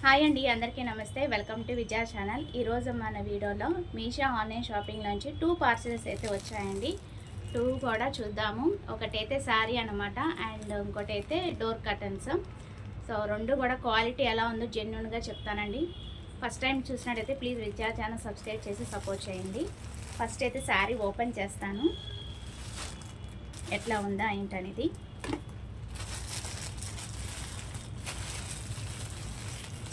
Hi అండి, అందరికీ నమస్తే. Welcome to Vijaya channel. ఈరోజు మన వీడియోలో మీషో ఆన్లైన్ షాపింగ్ నుంచి 2 పార్సెల్స్ అయితే వచ్చాయండి. 2 కూడా చూద్దాము. ఒకటైతే శారీ అనమాట, అండ్ ఇంకోటైతే డోర్ కర్టన్స్. సో 2 కూడా క్వాలిటీ ఎలా ఉందో జెన్యూన్గా చెప్తానండి. ఫస్ట్ టైం చూసినట్టయితే ప్లీజ్ విజయ ఛానల్ సబ్స్క్రైబ్ చేసి సపోర్ట్ చేయండి. ఫస్ట్ అయితే శారీ ఓపెన్ చేస్తాను, ఎట్లా ఉందా ఏంటనేది.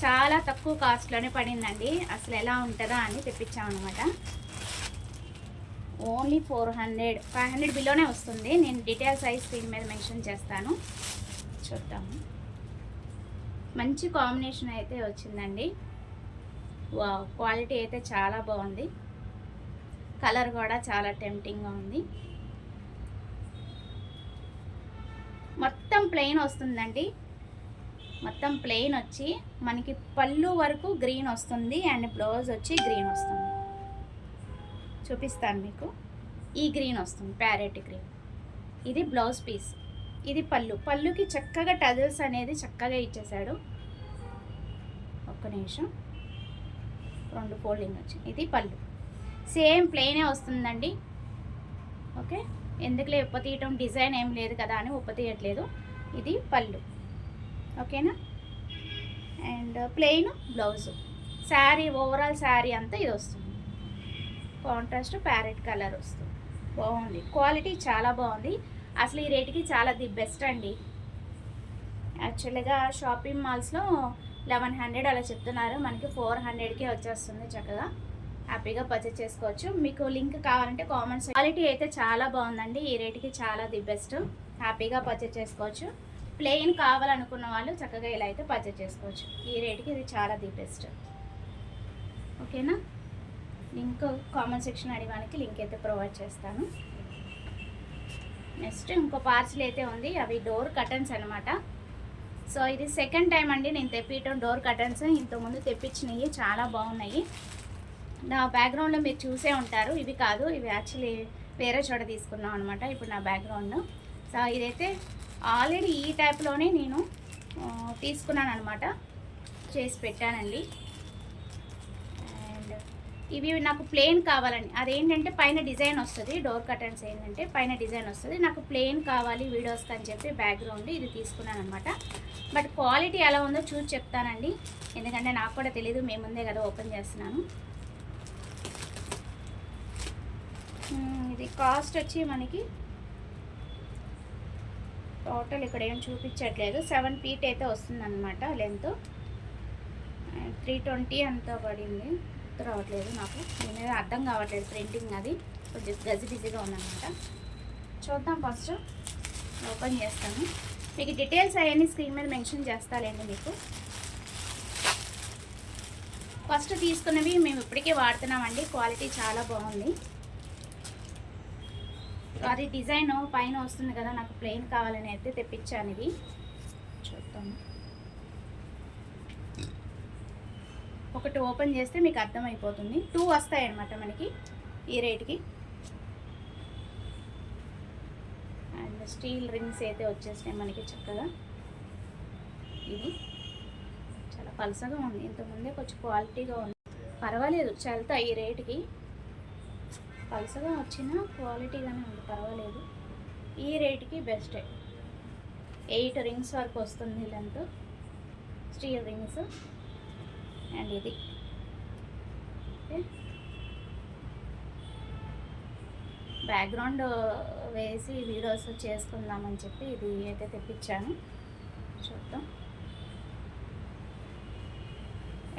చాలా తక్కువ కాస్ట్లోనే పడిందండి. అసలు ఎలా ఉంటుందా అని తెప్పించామన్నమాట. ఓన్లీ 500 బిలోనే వస్తుంది. నేను డీటెయిల్ సైజ్ స్క్రీన్ మీద మెన్షన్ చేస్తాను, చూద్దాము. మంచి కాంబినేషన్ అయితే వచ్చిందండి. వావ్, క్వాలిటీ అయితే చాలా బాగుంది. కలర్ కూడా చాలా టెంప్టింగ్గా ఉంది. మొత్తం ప్లెయిన్ వస్తుందండి. మొత్తం ప్లెయిన్ వచ్చి మనకి పళ్ళు వరకు గ్రీన్ వస్తుంది, అండ్ బ్లౌజ్ వచ్చి గ్రీన్ వస్తుంది. చూపిస్తాను మీకు. ఈ గ్రీన్ వస్తుంది, ప్యారెట్ గ్రీన్. ఇది బ్లౌజ్ పీస్, ఇది పళ్ళుకి చక్కగా టజల్స్ అనేది చక్కగా ఇచ్చేసాడు. ఒక్క నిమిషం, 2 ఫోల్డింగ్ వచ్చింది. ఇది పళ్ళు, సేమ్ ప్లెయినే వస్తుందండి. ఓకే, ఎందుకులే ఉప్ప తీయటం, డిజైన్ ఏం లేదు కదా అని ఉప్ప తీయట్లేదు. ఇది పళ్ళు, ఓకేనా. And plain blouse. Sari overall sari అంతా ఇది వస్తుంది. కాంట్రాస్ట్ ప్యారెట్ కలర్ వస్తుంది. బాగుంది, క్వాలిటీ చాలా బాగుంది. అసలు ఈ రేటుకి చాలా ది బెస్ట్ అండి. యాక్చువల్గా షాపింగ్ మాల్స్లో 1100 అలా చెప్తున్నారు, మనకి 400కే వచ్చేస్తుంది. చక్కగా హ్యాపీగా పర్చేస్ చేసుకోవచ్చు. మీకు లింక్ కావాలంటే కామెంట్స్. క్వాలిటీ అయితే చాలా బాగుందండి. ఈ రేటుకి చాలా ది బెస్ట్. హ్యాపీగా పర్చేస్ చేసుకోవచ్చు. ప్లెయిన్ కావాలనుకున్న వాళ్ళు చక్కగా ఇలా అయితే పర్చేస్ చేసుకోవచ్చు. ఈ రేటుకి ఇది చాలా ది బెస్ట్. ఓకేనా. లింక్ కామెంట్ సెక్షన్ అడిగానికి లింక్ అయితే ప్రొవైడ్ చేస్తాను. నెక్స్ట్ ఇంకో పార్సల్ అయితే ఉంది. అవి డోర్ కర్టన్స్ అనమాట. సో ఇది సెకండ్ టైం అండి నేను తెప్పించడం డోర్ కర్టన్స్. ఇంతకుముందు తెప్పించినవి చాలా బాగున్నాయి. నా బ్యాక్గ్రౌండ్లో మీరు చూసే ఉంటారు. ఇవి కాదు, ఇవి యాక్చువల్లీ వేరే చోట తీసుకున్నాం అనమాట. ఇప్పుడు నా బ్యాక్గ్రౌండ్. సో ఇదైతే ఆల్రెడీ ఈ టైప్లోనే నేను తీసుకున్నాను అనమాట, చేసి పెట్టానండి. అండ్ ఇవి నాకు ప్లెయిన్ కావాలండి. అదేంటంటే పైన డిజైన్ వస్తుంది. డోర్ కర్టన్స్ ఏంటంటే పైన డిజైన్ వస్తుంది. నాకు ప్లెయిన్ కావాలి వీడియోస్కి అని చెప్పి బ్యాక్గ్రౌండ్ ఇది తీసుకున్నాను అనమాట. బట్ క్వాలిటీ ఎలా ఉందో చూసి చెప్తానండి, ఎందుకంటే నాకు కూడా తెలీదు. మేము ముందే కదా ఓపెన్ చేస్తున్నాను. ఇది కాస్ట్ వచ్చి మనకి టోటల్ ఇక్కడ ఏం చూపించట్లేదు, 7 feet అయితే వస్తుంది అనమాట లెంత్. 320 అంతా పడింది. రావట్లేదు నాకు, నేనే అర్థం కావట్లేదు ప్రింటింగ్. అది కొంచెం గజిబిజిగా ఉందన్నమాట. చూద్దాం, ఫస్ట్ ఓపెన్ చేస్తాను. మీకు డీటెయిల్స్ అవన్నీ స్క్రీన్ మీద మెన్షన్ చేస్తాలేండి మీకు. ఫస్ట్ తీసుకున్నవి మేము ఇప్పటికే వాడుతున్నామండి. క్వాలిటీ చాలా బాగుంది. అది డిజైన్ పైన వస్తుంది కదా, నాకు ప్లెయిన్ కావాలని అయితే తెప్పించాను. ఇది చూద్దాము. ఒకటి ఓపెన్ చేస్తే మీకు అర్థమైపోతుంది. 2 వస్తాయి అన్నమాట మనకి ఈ రేటుకి. అండ్ స్టీల్ రింగ్స్ అయితే వచ్చేసినాయి మనకి చక్కగా. ఇది చాలా పలసగా ఉంది, ఇంతకుముందే కొంచెం క్వాలిటీగా ఉంది. పర్వాలేదు, చల్తా ఈ రేటుకి. పలసగా వచ్చిన క్వాలిటీగానే ఉంది, పర్వాలేదు. ఈ రేటుకి బెస్టే. 8 రింగ్స్ వరకు వస్తుంది లెంత్, స్టీల్ రింగ్స్. అండ్ ఇది ఓకే. బ్యాక్గ్రౌండ్ వేసి వీడియోస్ చేసుకుందామని చెప్పి ఇది అయితే తెప్పించాను. చూద్దాం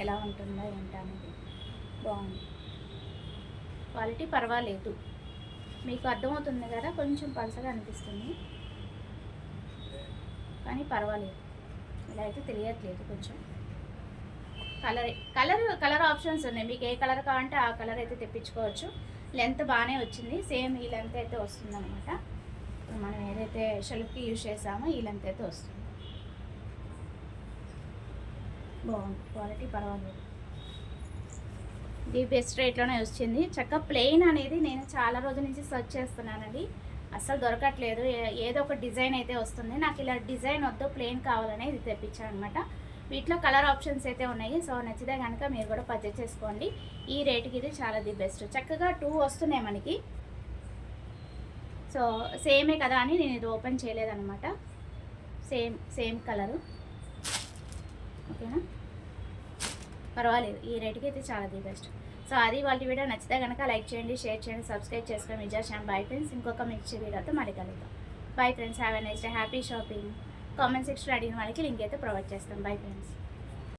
ఎలా ఉంటుందో ఏంటనేది. బాగుంది, క్వాలిటీ పర్వాలేదు. మీకు అర్థమవుతుంది కదా, కొంచెం పలసగా అనిపిస్తుంది కానీ పర్వాలేదు. ఇలా అయితే తెలియట్లేదు. కొంచెం కలర్ ఆప్షన్స్ ఉన్నాయి. మీకు ఏ కలర్ కావాలంటే ఆ కలర్ అయితే తెప్పించుకోవచ్చు. లెంత్ బాగానే వచ్చింది, సేమ్ ఈ లెంత్ అయితే వస్తుంది అనమాట. మనం ఏదైతే షెల్ఫ్కి యూజ్ చేసామో ఈ లెంత్ అయితే వస్తుంది. బాగుంది, క్వాలిటీ పర్వాలేదు. ఇది బెస్ట్ రేట్లోనే వచ్చింది. చక్కగా ప్లెయిన్ అనేది నేను చాలా రోజుల నుంచి సెర్చ్ చేస్తున్నానండి, అస్సలు దొరకట్లేదు. ఏదో ఒక డిజైన్ అయితే వస్తుంది. నాకు ఇలా డిజైన్ వద్దు, ప్లెయిన్ కావాలనే ఇది తెప్పించాను అనమాట. వీటిలో కలర్ ఆప్షన్స్ అయితే ఉన్నాయి. సో నచ్చితే కనుక మీరు కూడా పర్చేస్ చేసుకోండి. ఈ రేటుకి ఇది చాలా ది బెస్ట్. చక్కగా 2 వస్తున్నాయి మనకి. సో సేమే కదా అని నేను ఇది ఓపెన్ చేయలేదన్నమాట. Same colour. ఓకేనా, పర్వాలేదు, ఈ రేటుకి అయితే చాలా ది బెస్ట్. సో అది వాళ్ళ వీడియో. నచ్చితే కనుక లైక్ చేయండి, షేర్ చేయండి, సబ్స్క్రైబ్ చేసుకొని విజయ్ ఛానల్. బై ఫ్రెండ్స్, ఇంకొక మంచి వీడియోతో మళ్ళీ కలుద్దాం. Bye friends, have a nice day, happy shopping. Comment section అడిగిన వాళ్ళకి లింక్ అయితే ప్రొవైడ్ చేస్తాం. Bye friends.